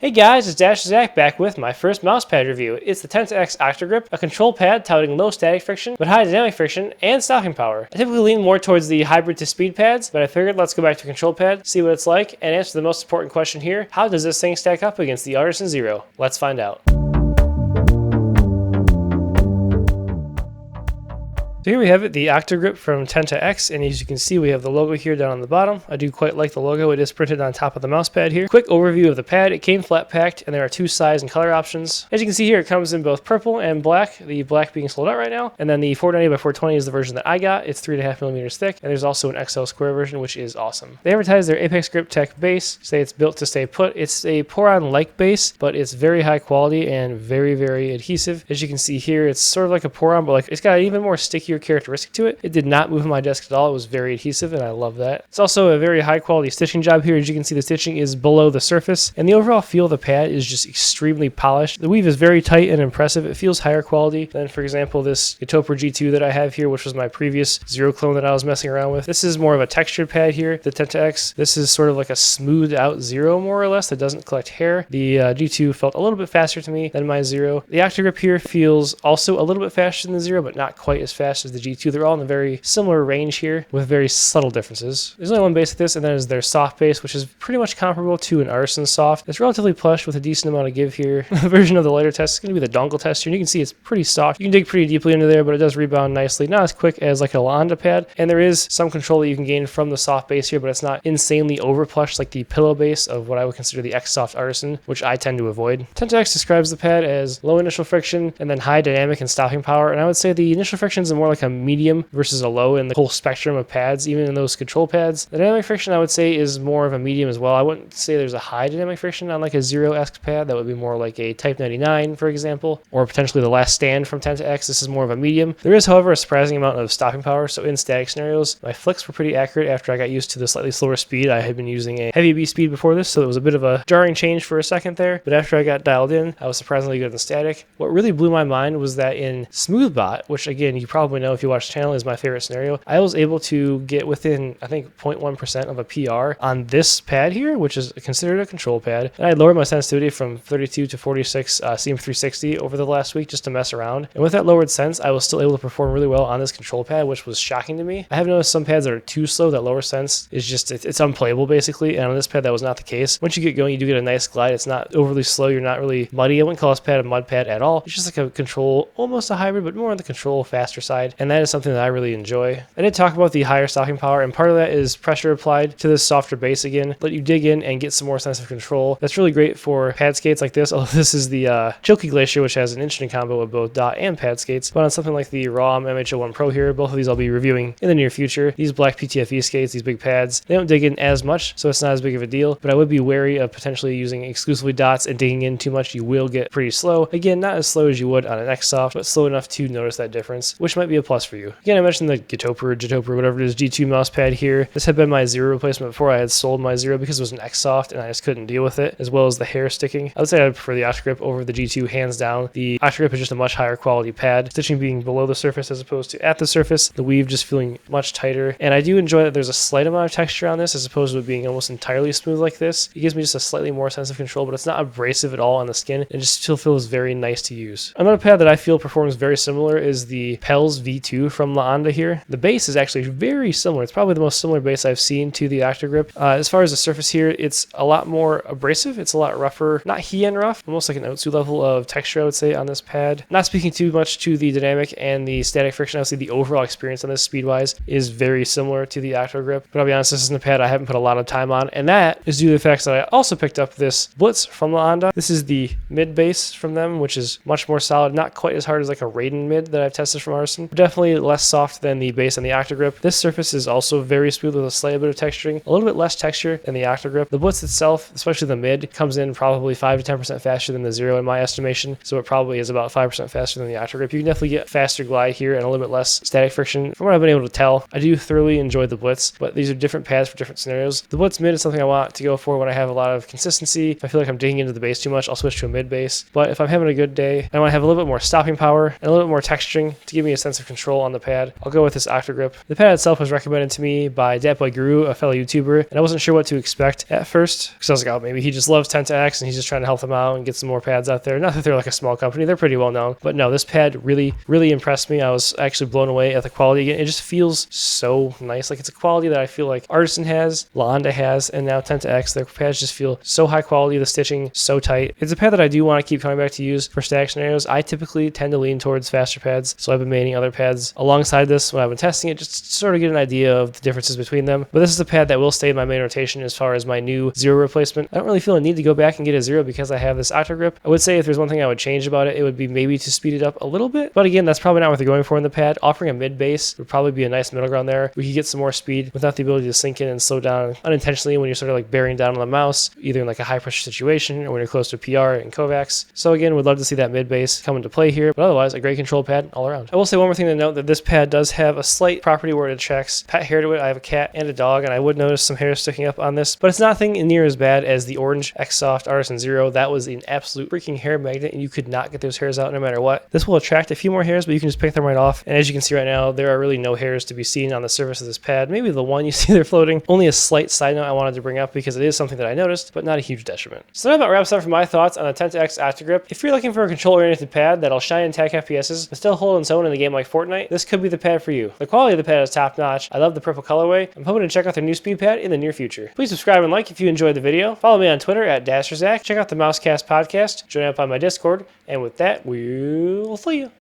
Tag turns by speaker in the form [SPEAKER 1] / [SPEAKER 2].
[SPEAKER 1] Hey guys, it's Dash Zach back with my first mouse pad review. It's the Tenta-X Octo-Grip, a control pad touting low static friction, but high dynamic friction and stopping power. I typically lean more towards the hybrid to speed pads, but I figured let's go back to control pad, see what it's like, and answer the most important question here: how does this thing stack up against the Artisan Zero? Let's find out. So here we have it, the Octo-Grip from Tenta-X, and as you can see we have the logo here down on the bottom. I do quite like the logo. It is printed on top of the mouse pad here. Quick overview of the pad: it came flat packed and there are two size and color options. As you can see here, it comes in both purple and black, the black being sold out right now, and then the 490 by 420 is the version that I got. It's 3.5 millimeters thick, and there's also an XL square version, which is awesome. They advertise their Apex Grip Tech base, say it's built to stay put. It's a pour-on-like base, but it's very high quality and very, very adhesive. As you can see here, it's sort of like a pour-on, but it's got an even more stickier characteristic to it. It did not move on my desk at all. It was very adhesive, and I love that. It's also a very high quality stitching job here. As you can see, the stitching is below the surface, and the overall feel of the pad is just extremely polished. The weave is very tight and impressive. It feels higher quality than, for example, this Gitoper G2 that I have here, which was my previous Zero clone that I was messing around with. This is more of a textured pad here, the Tenta-X. This is sort of like a smoothed out Zero, more or less, that doesn't collect hair. The G2 felt a little bit faster to me than my Zero. The Octo-Grip here feels also a little bit faster than the Zero, but not quite as fast as the G2. They're all in a very similar range here with very subtle differences. There's only one base at this, and that is their soft base, which is pretty much comparable to an Artisan soft. It's relatively plush with a decent amount of give here. The version of the lighter test is going to be the dongle test here, and you can see it's pretty soft. You can dig pretty deeply into there, but it does rebound nicely. Not as quick as like a Onda pad, and there is some control that you can gain from the soft base here, but it's not insanely over plush like the pillow base of what I would consider the X-Soft Artisan, which I tend to avoid. Tenta-X describes the pad as low initial friction and then high dynamic and stopping power, and I would say the initial friction is more like a medium versus a low in the whole spectrum of pads, even in those control pads. The dynamic friction I would say is more of a medium as well. I wouldn't say there's a high dynamic friction on like a Zero-esque pad. That would be more like a Type 99, for example, or potentially the Last Stand from Tenta-X. This is more of a medium. There is, however, a surprising amount of stopping power, so in static scenarios, my flicks were pretty accurate after I got used to the slightly slower speed. I had been using a heavy B speed before this, so it was a bit of a jarring change for a second there, but after I got dialed in, I was surprisingly good in static. What really blew my mind was that in Smoothbot, which again, you probably know if you watch the channel, is my favorite scenario, I was able to get within, I think, 0.1% of a PR on this pad here, which is considered a control pad. And I lowered my sensitivity from 32 to 46 CM360 over the last week just to mess around. And with that lowered sense, I was still able to perform really well on this control pad, which was shocking to me. I have noticed some pads that are too slow, that lower sense is just, it's unplayable basically. And on this pad, that was not the case. Once you get going, you do get a nice glide. It's not overly slow. You're not really muddy. I wouldn't call this pad a mud pad at all. It's just like a control, almost a hybrid, but more on the control faster side. And that is something that I really enjoy. I did talk about the higher stopping power, and part of that is pressure applied to this softer base again. Let you dig in and get some more sense of control. That's really great for pad skates like this. Although this is the Chilky Glacier, which has an interesting combo of both dot and pad skates. But on something like the ROM MH01 Pro here, both of these I'll be reviewing in the near future. These black PTFE skates, these big pads, they don't dig in as much, so it's not as big of a deal. But I would be wary of potentially using exclusively dots and digging in too much. You will get pretty slow. Again, not as slow as you would on an X-Soft, but slow enough to notice that difference, which might be a plus for you. Again, I mentioned the Gitoper, whatever it is, G2 mouse pad here. This had been my Zero replacement before I had sold my Zero because it was an X-Soft and I just couldn't deal with it, as well as the hair sticking. I would say I prefer the Octo-Grip over the G2 hands down. The Octo-Grip is just a much higher quality pad, stitching being below the surface as opposed to at the surface, the weave just feeling much tighter. And I do enjoy that there's a slight amount of texture on this as opposed to it being almost entirely smooth like this. It gives me just a slightly more sense of control, but it's not abrasive at all on the skin. It just still feels very nice to use. Another pad that I feel performs very similar is the Pelz V2 from Onda here. The base is actually very similar. It's probably the most similar base I've seen to the Octo-Grip. As far as the surface here, it's a lot more abrasive. It's a lot rougher, not Hien rough, almost like an Otsu level of texture, I would say, on this pad. Not speaking too much to the dynamic and the static friction, obviously the overall experience on this speed-wise is very similar to the Octo-Grip. But I'll be honest, this isn't a pad I haven't put a lot of time on, and that is due to the fact that I also picked up this Blitz from Onda. This is the mid base from them, which is much more solid, not quite as hard as like a Raiden mid that I've tested from Artisan, but definitely less soft than the base on the Octo-Grip. This surface is also very smooth with a slight bit of texturing, a little bit less texture than the Octo-Grip. The Blitz itself, especially the mid, comes in probably 5 to 10% faster than the Zero in my estimation, so it probably is about 5% faster than the Octo-Grip. You can definitely get faster glide here and a little bit less static friction. From what I've been able to tell, I do thoroughly enjoy the Blitz, but these are different pads for different scenarios. The Blitz mid is something I want to go for when I have a lot of consistency. If I feel like I'm digging into the base too much, I'll switch to a mid base. But if I'm having a good day, I want to have a little bit more stopping power and a little bit more texturing to give me a sense sense of control on the pad. I'll go with this Octo-Grip. The pad itself was recommended to me by Drawback, a fellow YouTuber, and I wasn't sure what to expect at first because I was like, oh, maybe he just loves Tenta-X and he's just trying to help them out and get some more pads out there. Not that they're like a small company, they're pretty well known, but no, this pad really impressed me. I was actually blown away at the quality again. It just feels so nice. Like it's a quality that I feel like Artisan has, Onda has, and now Tenta-X. Their pads just feel so high quality, the stitching so tight. It's a pad that I do want to keep coming back to use for stack scenarios. I typically tend to lean towards faster pads, so I've been maining other pads alongside this when I've been testing it, just to sort of get an idea of the differences between them. But this is a pad that will stay in my main rotation as far as my new Zero replacement. I don't really feel a need to go back and get a Zero because I have this Octo-Grip. I would say if there's one thing I would change about it, it would be maybe to speed it up a little bit. But again, that's probably not what they're going for in the pad. Offering a mid base would probably be a nice middle ground there. We could get some more speed without the ability to sink in and slow down unintentionally when you're sort of like bearing down on the mouse, either in like a high pressure situation or when you're close to PR and Kovacs. So again, would love to see that mid base come into play here, but otherwise a great control pad all around. I will say one more thing to note, that this pad does have a slight property where it attracts pet hair to it. I have a cat and a dog, and I would notice some hair sticking up on this, but it's nothing near as bad as the orange X-Soft Artisan Zero. That was an absolute freaking hair magnet, and you could not get those hairs out no matter what. This will attract a few more hairs, but you can just pick them right off, and as you can see right now, there are really no hairs to be seen on the surface of this pad. Maybe the one you see there floating. Only a slight side note I wanted to bring up because it is something that I noticed, but not a huge detriment. So that about wraps up for my thoughts on the Tenta-X Octo-Grip. If you're looking for a control-oriented pad that'll shine in tech FPSs but still hold its own in a game like Fortnite, this could be the pad for you. The quality of the pad is top-notch. I love the purple colorway. I'm hoping to check out their new speed pad in the near future. Please subscribe and like if you enjoyed the video. Follow me on Twitter at DasherZach. Check out the Mousecast podcast. Join up on my Discord. And with that, we'll see you.